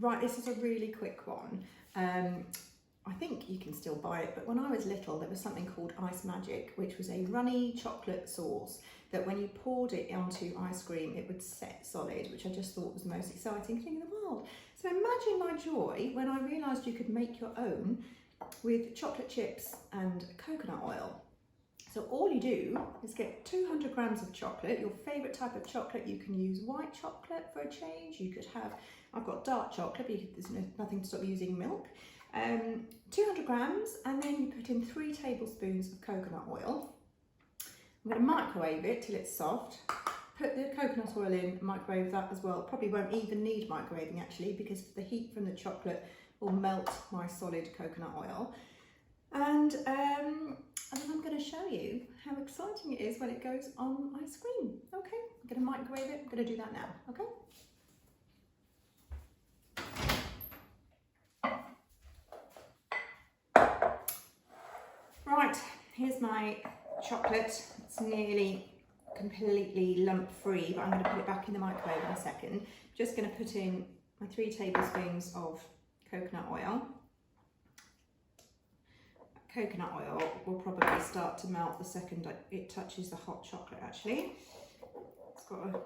Right, this is a really quick one. I think you can still buy it, but when I was little, there was something called Ice Magic, which was a runny chocolate sauce that when you poured it onto ice cream, it would set solid, which I just thought was the most exciting thing in the world. So imagine my joy when I realised you could make your own with chocolate chips and coconut oil. So all you do is get 200 grams of chocolate, your favourite type of chocolate. You can use white chocolate for a change. You could have, I've got dark chocolate, but there's nothing to stop using milk. 200 grams, and then you put in 3 tablespoons of coconut oil. I'm going to microwave it till it's soft. Put the coconut oil in, microwave that as well. Probably won't even need microwaving actually, because the heat from the chocolate will melt my solid coconut oil. And then I'm going to show you how exciting it is when it goes on ice cream. Okay, I'm going to microwave it. I'm going to do that now, okay? Right, here's my chocolate. It's nearly completely lump free, but I'm going to put it back in the microwave in a second. Just going to put in my 3 tablespoons of coconut oil. Coconut oil will probably start to melt the second it touches the hot chocolate actually. It's got to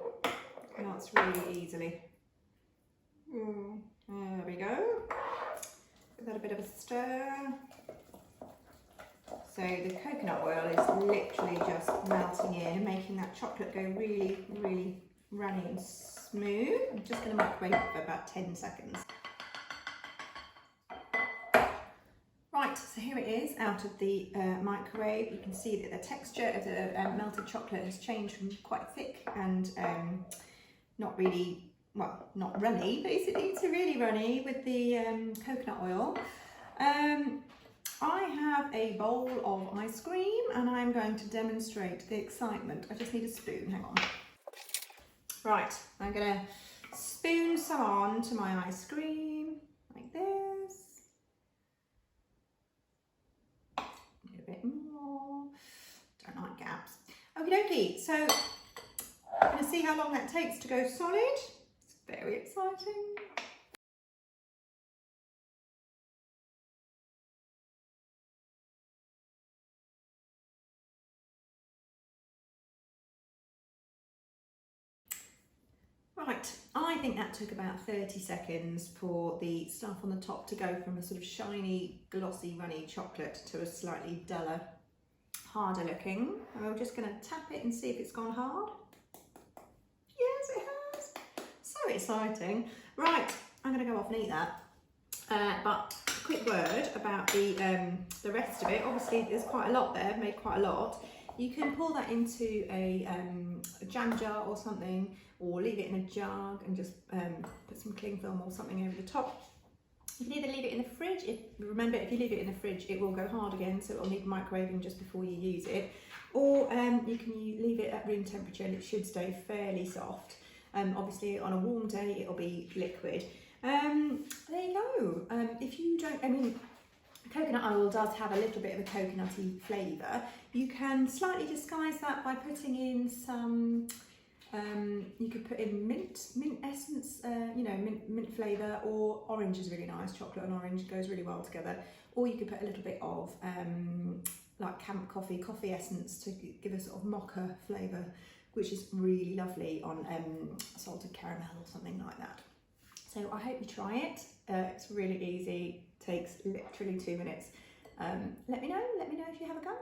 melts really easily. There we go. Give that a bit of a stir. So the coconut oil is literally just melting in, making that chocolate go really, really runny and smooth. I'm just going to microwave it for about 10 seconds. Right, so here it is out of the microwave. You can see that the texture of the melted chocolate has changed from quite thick and not really, well, not runny, basically, to really runny with the coconut oil. I have a bowl of ice cream and I'm going to demonstrate the excitement. I just need a spoon, hang on. Right, I'm going to spoon some on to my ice cream, like this. A bit more. Don't like gaps. Okie dokie. So I'm going to see how long that takes to go solid. It's very exciting. Right, I think that took about 30 seconds for the stuff on the top to go from a sort of shiny, glossy, runny chocolate to a slightly duller, harder looking. I'm just going to tap it and see if it's gone hard. Yes, it has. So exciting. Right, I'm going to go off and eat that. But a quick word about the rest of it. Obviously, there's quite a lot there, made quite a lot. You can pour that into a jam jar or something, or leave it in a jug and just put some cling film or something over the top. You can either leave it in the fridge. Remember, if you leave it in the fridge, it will go hard again, so it will need microwaving just before you use it. Or you can leave it at room temperature and it should stay fairly soft. Obviously, on a warm day, it'll be liquid. There you go. If you don't, I mean, coconut oil does have a little bit of a coconutty flavour. You can slightly disguise that by putting in some, you could put in mint essence, you know, mint flavour, or orange is really nice. Chocolate and orange goes really well together. Or you could put a little bit of like camp coffee essence to give a sort of mocha flavour, which is really lovely on salted caramel or something like that. So I hope you try it. It's really easy, takes literally 2 minutes. Let me know if you have a go.